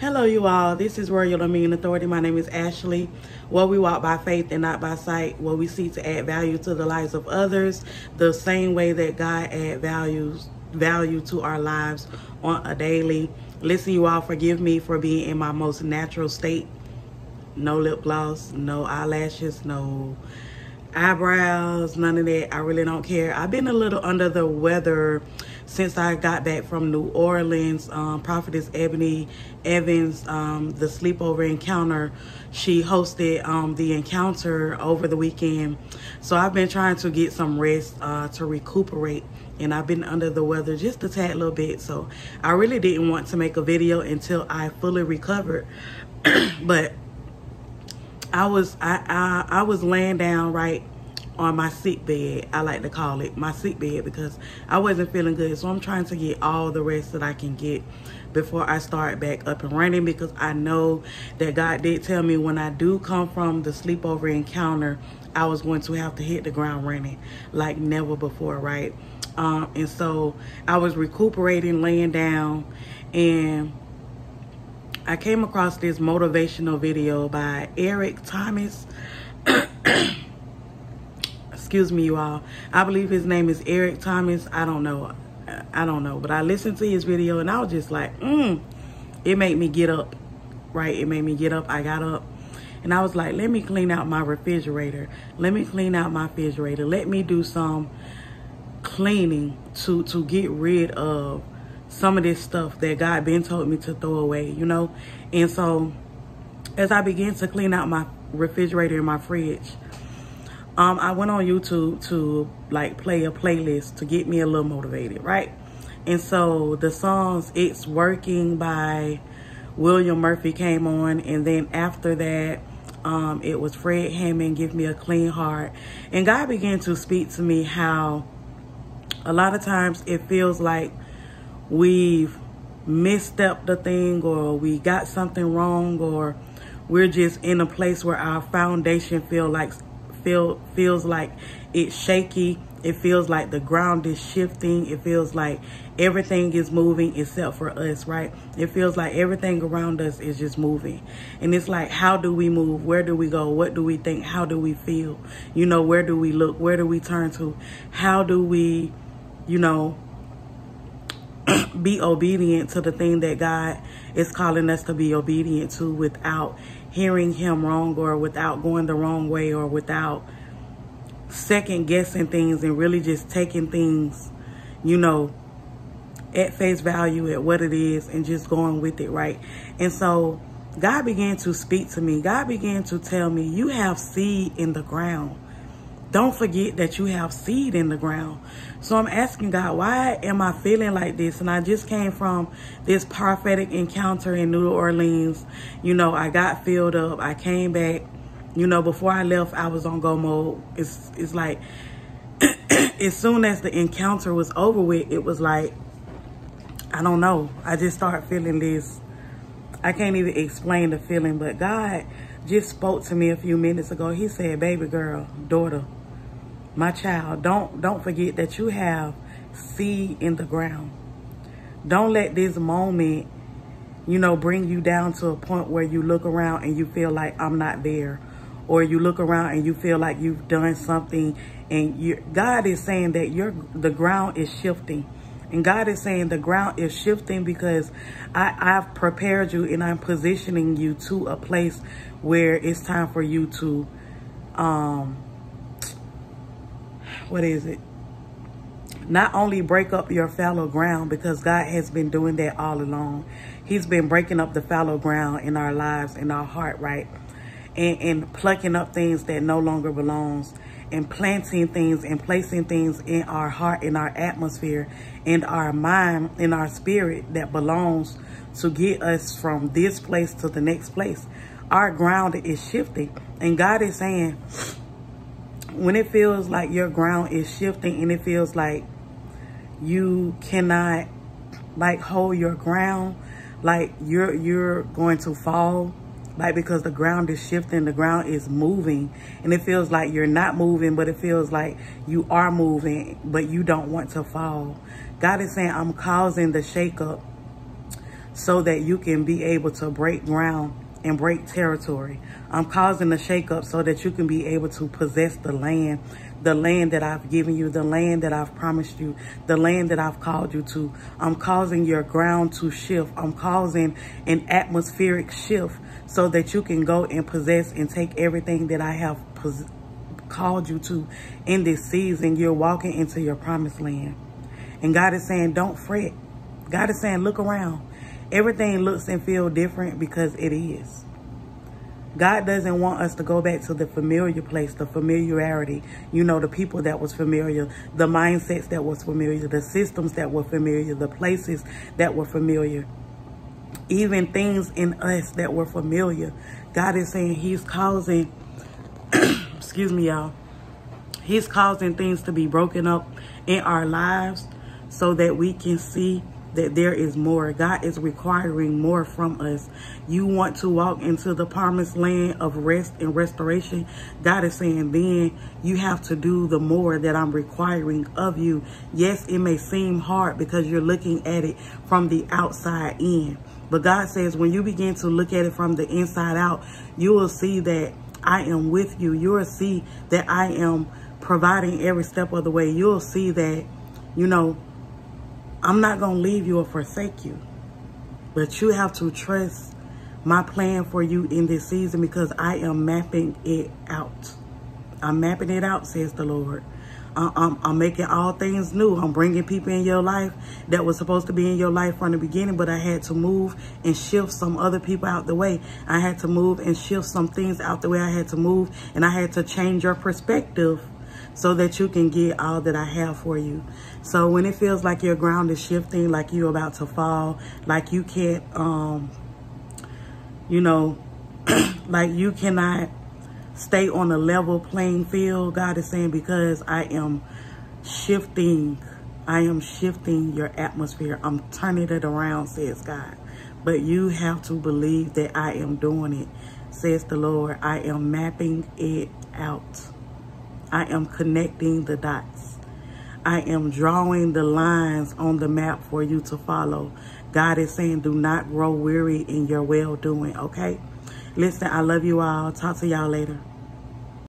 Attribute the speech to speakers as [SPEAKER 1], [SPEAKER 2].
[SPEAKER 1] Hello, you all. This is Royal Dominion Authority. My name is Ashley. Where we walk by faith and not by sight. Where we seek to add value to the lives of others, the same way that God adds value to our lives on a daily. Listen, you all, forgive me for being in my most natural state. No lip gloss, no eyelashes, no eyebrows, none of that. I really don't care. I've been a little under the weather since I got back from New Orleans. Prophetess Ebony Evans, the sleepover encounter, she hosted the encounter over the weekend. So I've been trying to get some rest to recuperate, and I've been under the weather just a tad little bit. So I really didn't want to make a video until I fully recovered. But I was laying down right on my sick bed. I like to call it my sick bed because I wasn't feeling good. So I'm trying to get all the rest that I can get before I start back up and running, because I know that God did tell me when I do come from the sleepover encounter, I was going to have to hit the ground running like never before, right? And so I was recuperating, laying down, and I came across this motivational video by Eric Thomas. Excuse me, you all. I believe his name is Eric Thomas. I don't know. But I listened to his video and I was just like, it made me get up, right? It made me get up. I got up and I was like, let me clean out my refrigerator. Let me clean out my refrigerator. Let me do some cleaning to get rid of some of this stuff that God been told me to throw away, you know? And so as I began to clean out my refrigerator and my fridge, I went on YouTube to like play a playlist to get me a little motivated, right? And so the songs It's Working by William Murphy came on, and then after that it was Fred Hammond, Give Me a Clean Heart. And God began to speak to me how a lot of times it feels like we've misstepped the thing, or we got something wrong, or we're just in a place where our foundation feels like it's shaky. It feels like the ground is shifting. It feels like everything is moving except for us, right? It feels like everything around us is just moving. And it's like, how do we move? Where do we go? What do we think? How do we feel? You know, where do we look? Where do we turn to? How do we, you know, be obedient to the thing that God is calling us to be obedient to without hearing him wrong, or without going the wrong way, or without second guessing things and really just taking things, you know, at face value, at what it is, and just going with it, right? And so God began to speak to me. God began to tell me, you have seed in the ground. Don't forget that you have seed in the ground. So I'm asking God, why am I feeling like this? And I just came from this prophetic encounter in New Orleans. You know, I got filled up. I came back. You know, before I left, I was on go mode. It's like, as soon as the encounter was over with, it was like, I don't know. I just started feeling this. I can't even explain the feeling, but God just spoke to me a few minutes ago. He said, baby girl, daughter, my child, don't forget that you have seed in the ground. Don't let this moment, you know, bring you down to a point where you look around and you feel like I'm not there. Or you look around and you feel like you've done something, and God is saying that the ground is shifting. And God is saying the ground is shifting because I've prepared you and I'm positioning you to a place where it's time for you to, not only break up your fallow ground, because God has been doing that all along. He's been breaking up the fallow ground in our lives, in our heart, right? And plucking up things that no longer belongs, and planting things and placing things in our heart, in our atmosphere, in our mind, in our spirit that belongs to get us from this place to the next place. Our ground is shifting. And God is saying, when it feels like your ground is shifting and it feels like you cannot like hold your ground, like you're going to fall, like because the ground is shifting, the ground is moving, and it feels like you're not moving, but it feels like you are moving, but you don't want to fall. God is saying, I'm causing the shakeup so that you can be able to break ground and break territory. I'm causing a shakeup so that you can be able to possess the land that I've given you, the land that I've promised you, the land that I've called you to. I'm causing your ground to shift. I'm causing an atmospheric shift so that you can go and possess and take everything that I have called you to in this season. You're walking into your promised land. And God is saying, don't fret. God is saying, look around. Everything looks and feels different because it is. God doesn't want us to go back to the familiar place, the familiarity, you know, the people that was familiar, the mindsets that was familiar, the systems that were familiar, the places that were familiar, even things in us that were familiar. God is saying he's causing, excuse me, y'all, he's causing things to be broken up in our lives so that we can see that there is more. God is requiring more from us. You want to walk into the promised land of rest and restoration. God is saying then you have to do the more that I'm requiring of you. Yes, it may seem hard because you're looking at it from the outside in. But God says when you begin to look at it from the inside out, you will see that I am with you. You will see that I am providing every step of the way. You'll see that, you know, I'm not going to leave you or forsake you. But you have to trust my plan for you in this season because I am mapping it out. I'm mapping it out, says the Lord. I'm making all things new. I'm bringing people in your life that was supposed to be in your life from the beginning, but I had to move and shift some other people out the way. I had to move and shift some things out the way. I had to move and I had to change your perspective so that you can get all that I have for you. So when it feels like your ground is shifting, like you're about to fall, like you can't, you know, like you cannot stay on a level playing field, God is saying, because I am shifting your atmosphere. I'm turning it around, says God. But you have to believe that I am doing it, says the Lord. I am mapping it out. I am connecting the dots. I am drawing the lines on the map for you to follow. God is saying, do not grow weary in your well-doing, okay? Listen, I love you all. Talk to y'all later.